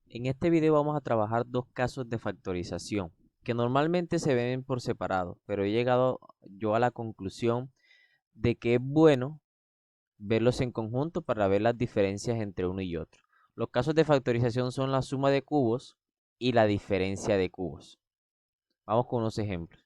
En este video vamos a trabajar dos casos de factorización que normalmente se ven por separado, pero he llegado yo a la conclusión de que es bueno verlos en conjunto para ver las diferencias entre uno y otro. Los casos de factorización son la suma de cubos y la diferencia de cubos. Vamos con unos ejemplos.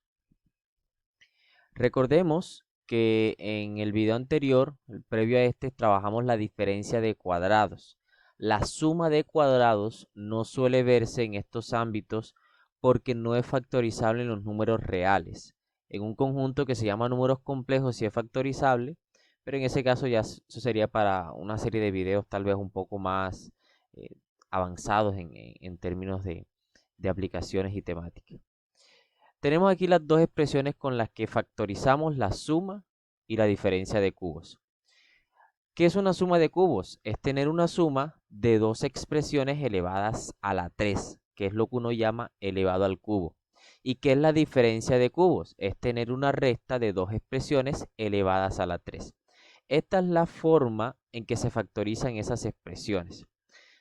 Recordemos que en el video anterior, el previo a este, trabajamos la diferencia de cuadrados. La suma de cuadrados no suele verse en estos ámbitos porque no es factorizable en los números reales. En un conjunto que se llama números complejos sí es factorizable, pero en ese caso ya eso sería para una serie de videos tal vez un poco más eh, avanzados en términos de aplicaciones y temáticas. Tenemos aquí las dos expresiones con las que factorizamos la suma y la diferencia de cubos. ¿Qué es una suma de cubos? Es tener una suma de dos expresiones elevadas a la 3, que es lo que uno llama elevado al cubo. ¿Y qué es la diferencia de cubos? Es tener una resta de dos expresiones elevadas a la 3. Esta es la forma en que se factorizan esas expresiones.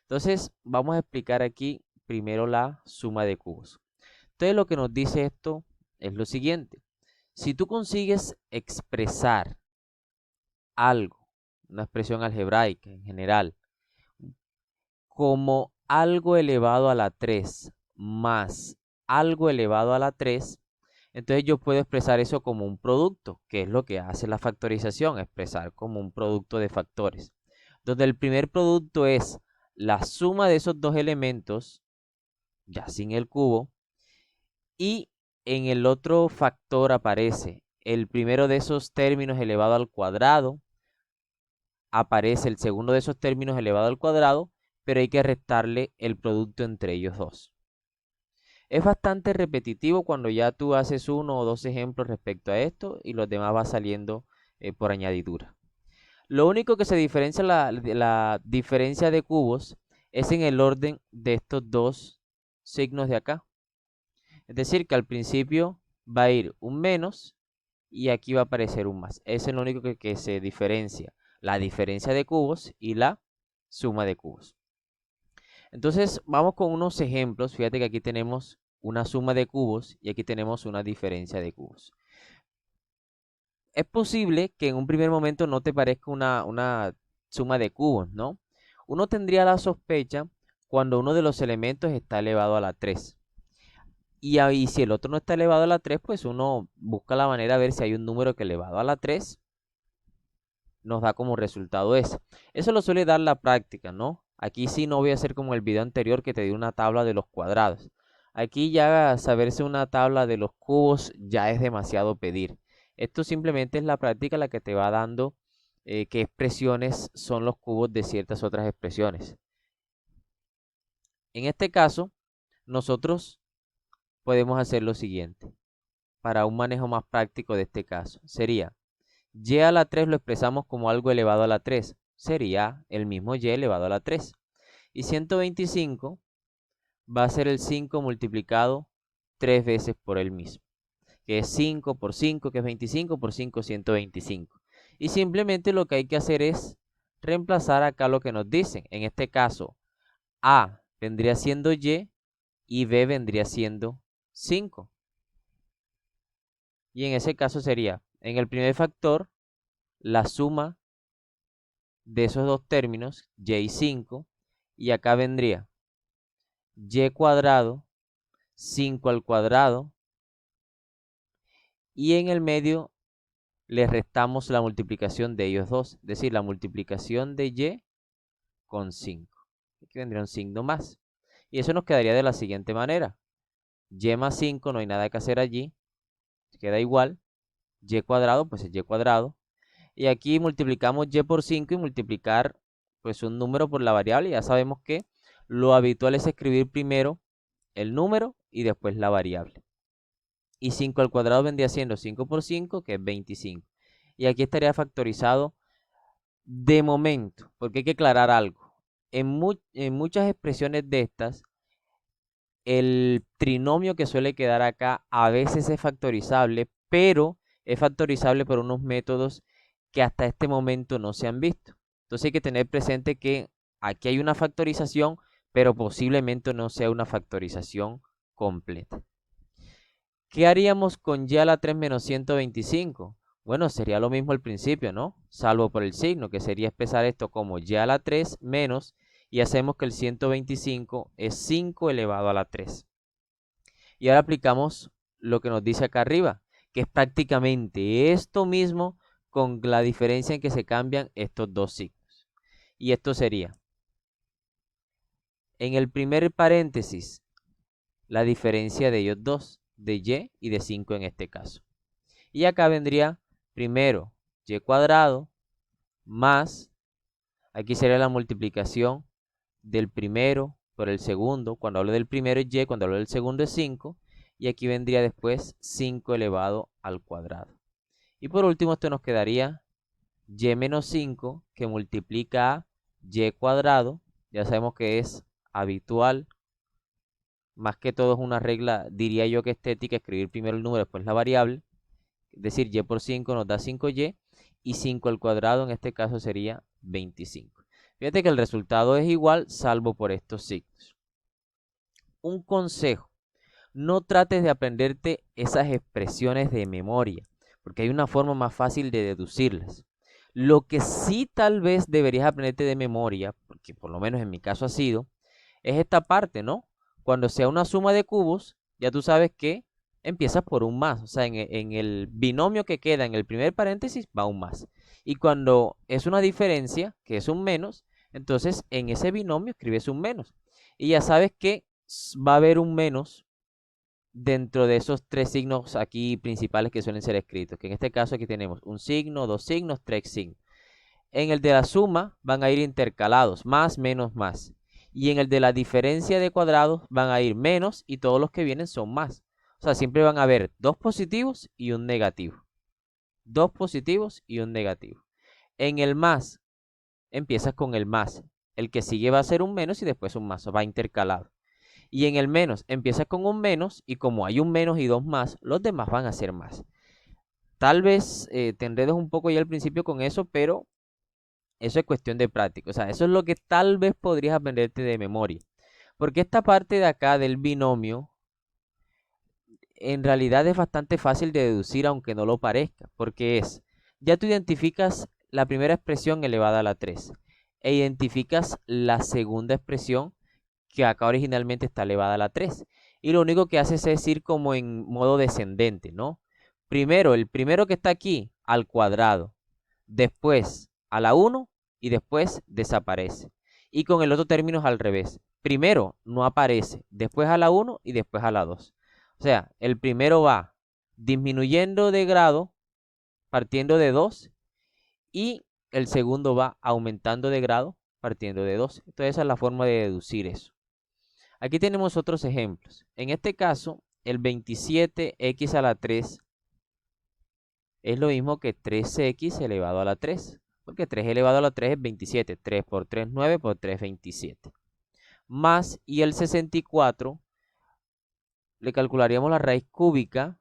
Entonces, vamos a explicar aquí primero la suma de cubos. Entonces, lo que nos dice esto es lo siguiente. Si tú consigues expresar algo, una expresión algebraica en general, como algo elevado a la 3 más algo elevado a la 3, entonces yo puedo expresar eso como un producto, que es lo que hace la factorización, expresar como un producto de factores. Donde el primer producto es la suma de esos dos elementos, ya sin el cubo, y en el otro factor aparece el primero de esos términos elevado al cuadrado, aparece el segundo de esos términos elevado al cuadrado, pero hay que restarle el producto entre ellos dos. Es bastante repetitivo cuando ya tú haces uno o dos ejemplos respecto a esto y los demás va saliendo por añadidura. Lo único que se diferencia la diferencia de cubos es en el orden de estos dos signos de acá. Es decir, que al principio va a ir un menos y aquí va a aparecer un más. Ese es lo único que se diferencia. La diferencia de cubos y la suma de cubos. Entonces, vamos con unos ejemplos. Fíjate que aquí tenemos una suma de cubos y aquí tenemos una diferencia de cubos. Es posible que en un primer momento no te parezca una suma de cubos, ¿no? Uno tendría la sospecha cuando uno de los elementos está elevado a la 3. Y ahí, si el otro no está elevado a la 3, pues uno busca la manera de ver si hay un número que elevado a la 3 nos da como resultado ese. Eso lo suele dar la práctica, ¿no? Aquí sí no voy a hacer como el video anterior que te di una tabla de los cuadrados. Aquí ya saberse una tabla de los cubos ya es demasiado pedir. Esto simplemente es la práctica la que te va dando qué expresiones son los cubos de ciertas otras expresiones. En este caso, nosotros podemos hacer lo siguiente. Para un manejo más práctico de este caso, sería y a la 3 lo expresamos como algo elevado a la 3. Sería el mismo y elevado a la 3. Y 125 va a ser el 5 multiplicado 3 veces por el mismo. Que es 5 por 5, que es 25 por 5, 125. Y simplemente lo que hay que hacer es reemplazar acá lo que nos dicen. En este caso, A vendría siendo y B vendría siendo 5. Y en ese caso sería, en el primer factor, la suma de esos dos términos, y 5, y acá vendría y cuadrado, 5 al cuadrado, y en el medio le restamos la multiplicación de ellos dos, es decir, la multiplicación de y con 5. Aquí vendría un signo más. Y eso nos quedaría de la siguiente manera. Y más 5, no hay nada que hacer allí, queda igual. Y cuadrado, pues es y cuadrado. Y aquí multiplicamos y por 5 y multiplicar pues un número por la variable. Ya sabemos que lo habitual es escribir primero el número y después la variable. Y 5 al cuadrado vendría siendo 5 por 5, que es 25. Y aquí estaría factorizado de momento, porque hay que aclarar algo. En muchas expresiones de estas, el trinomio que suele quedar acá a veces es factorizable, pero es factorizable por unos métodos que hasta este momento no se han visto. Entonces hay que tener presente que aquí hay una factorización, pero posiblemente no sea una factorización completa. ¿Qué haríamos con y a la 3 menos 125? Bueno, sería lo mismo al principio, ¿no? Salvo por el signo, que sería expresar esto como y a la 3 menos, y hacemos que el 125 es 5 elevado a la 3. Y ahora aplicamos lo que nos dice acá arriba, que es prácticamente esto mismo con la diferencia en que se cambian estos dos signos. Y esto sería, en el primer paréntesis, la diferencia de ellos dos, de y de 5 en este caso. Y acá vendría primero y cuadrado más, aquí sería la multiplicación del primero por el segundo. Cuando hablo del primero es y, cuando hablo del segundo es 5. Y aquí vendría después 5 elevado al cuadrado. Y por último esto nos quedaría y menos 5 que multiplica a y cuadrado. Ya sabemos que es habitual. Más que todo es una regla, diría yo que estética, escribir primero el número, después la variable. Es decir, y por 5 nos da 5y. Y 5 al cuadrado en este caso sería 25. Fíjate que el resultado es igual, salvo por estos signos. Un consejo. No trates de aprenderte esas expresiones de memoria, porque hay una forma más fácil de deducirlas. Lo que sí tal vez deberías aprenderte de memoria, porque por lo menos en mi caso ha sido, es esta parte, ¿no? Cuando sea una suma de cubos, ya tú sabes que empiezas por un más. O sea, en el binomio que queda en el primer paréntesis va un más. Y cuando es una diferencia, que es un menos, entonces en ese binomio escribes un menos. Y ya sabes que va a haber un menos dentro de esos tres signos aquí principales que suelen ser escritos. Que en este caso aquí tenemos un signo, dos signos, tres signos. En el de la suma van a ir intercalados, más, menos, más. Y en el de la diferencia de cuadrados van a ir menos y todos los que vienen son más. O sea, siempre van a haber dos positivos y un negativo. Dos positivos y un negativo. En el más, empiezas con el más. El que sigue va a ser un menos y después un más, va intercalado. Y en el menos, empiezas con un menos y como hay un menos y dos más, los demás van a ser más. Tal vez te enredes un poco ya al principio con eso, pero eso es cuestión de práctica. O sea, eso es lo que tal vez podrías aprenderte de memoria. Porque esta parte de acá del binomio, en realidad es bastante fácil de deducir, aunque no lo parezca. Porque ya tú identificas la primera expresión elevada a la 3. E identificas la segunda expresión que acá originalmente está elevada a la 3. Y lo único que haces es ir como en modo descendente, ¿no? Primero, el primero que está aquí, al cuadrado. Después, a la 1 y después desaparece. Y con el otro término es al revés. Primero no aparece, después a la 1 y después a la 2. O sea, el primero va disminuyendo de grado, partiendo de 2, y el segundo va aumentando de grado, partiendo de 2. Entonces esa es la forma de deducir eso. Aquí tenemos otros ejemplos. En este caso, el 27x a la 3 es lo mismo que 3x elevado a la 3. Porque 3 elevado a la 3 es 27. 3 por 3, 9 por 3, 27. Más, y el 64, le calcularíamos la raíz cúbica,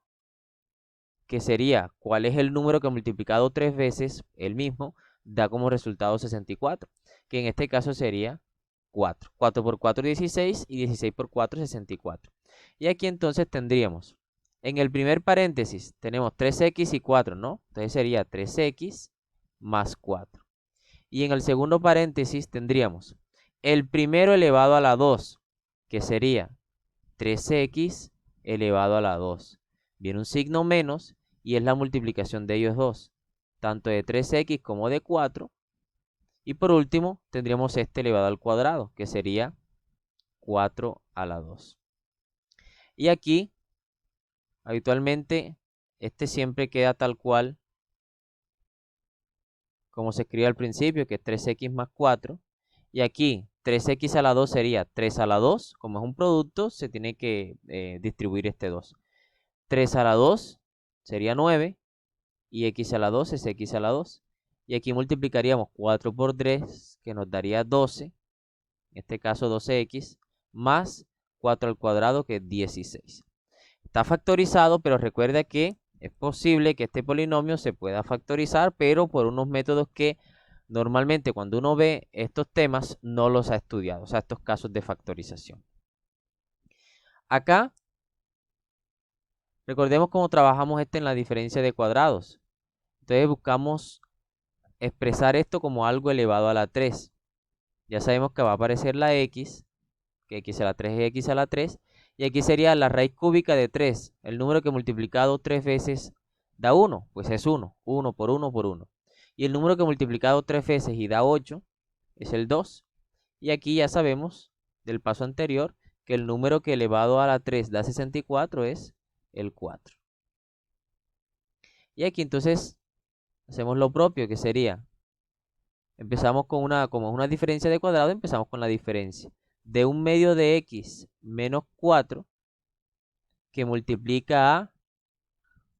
que sería, ¿cuál es el número que multiplicado 3 veces, el mismo, da como resultado 64? Que en este caso sería 4. 4 por 4, 16, y 16 por 4, 64. Y aquí entonces tendríamos, en el primer paréntesis, tenemos 3x y 4, ¿no? Entonces sería 3x más 4. Y en el segundo paréntesis tendríamos el primero elevado a la 2, que sería 3x elevado a la 2. Viene un signo menos y es la multiplicación de ellos dos, tanto de 3x como de 4. Y por último tendríamos este elevado al cuadrado, que sería 4 a la 2. Y aquí, habitualmente, este siempre queda tal cual como se escribe al principio, que es 3x más 4. Y aquí 3x a la 2 sería 3 a la 2. Como es un producto, se tiene que distribuir este 2. 3 a la 2 sería 9. Y x a la 2 es x a la 2. Y aquí multiplicaríamos 4 por 3, que nos daría 12. En este caso 12x, más 4 al cuadrado, que es 16. Está factorizado, pero recuerda que es posible que este polinomio se pueda factorizar, pero por unos métodos que normalmente cuando uno ve estos temas no los ha estudiado, o sea, estos casos de factorización. Acá, recordemos cómo trabajamos en la diferencia de cuadrados. Entonces buscamos expresar esto como algo elevado a la 3. Ya sabemos que va a aparecer la x, que x a la 3 es x a la 3, y aquí sería la raíz cúbica de 3, el número que multiplicado 3 veces da 1, pues es 1, 1 por 1 por 1. Y el número que multiplicado 3 veces y da 8 es el 2. Y aquí ya sabemos del paso anterior que el número que elevado a la 3 da 64 es el 4. Y aquí entonces hacemos lo propio, que sería, empezamos con como es una diferencia de cuadrado, empezamos con la diferencia de 1 medio de x menos 4 que multiplica a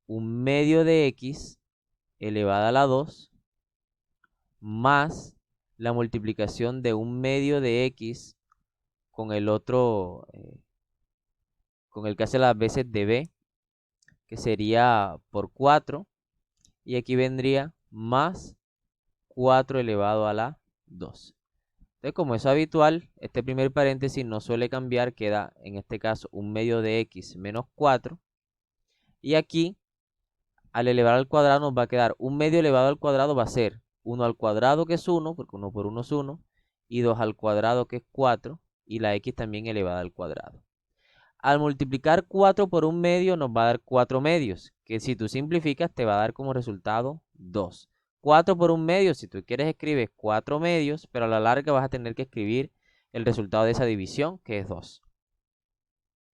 1 medio de x elevada a la 2 más la multiplicación de 1 medio de x con el otro, con el que hace las veces de b, que sería por 4, y aquí vendría más 4 elevado a la 2. Entonces, como es habitual, este primer paréntesis no suele cambiar, queda en este caso 1 medio de x menos 4, y aquí al elevar al cuadrado nos va a quedar 1 medio elevado al cuadrado, va a ser 1 al cuadrado, que es 1, porque 1 por 1 es 1, y 2 al cuadrado, que es 4, y la x también elevada al cuadrado. Al multiplicar 4 por 1 medio nos va a dar 4 medios, que si tú simplificas te va a dar como resultado 2. 4 por 1 medio, si tú quieres escribes 4 medios, pero a la larga vas a tener que escribir el resultado de esa división, que es 2.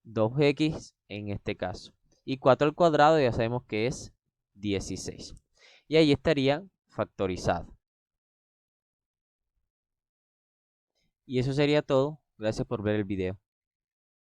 2x en este caso. Y 4 al cuadrado ya sabemos que es 16. Y ahí estaría factorizado. Y eso sería todo. Gracias por ver el video.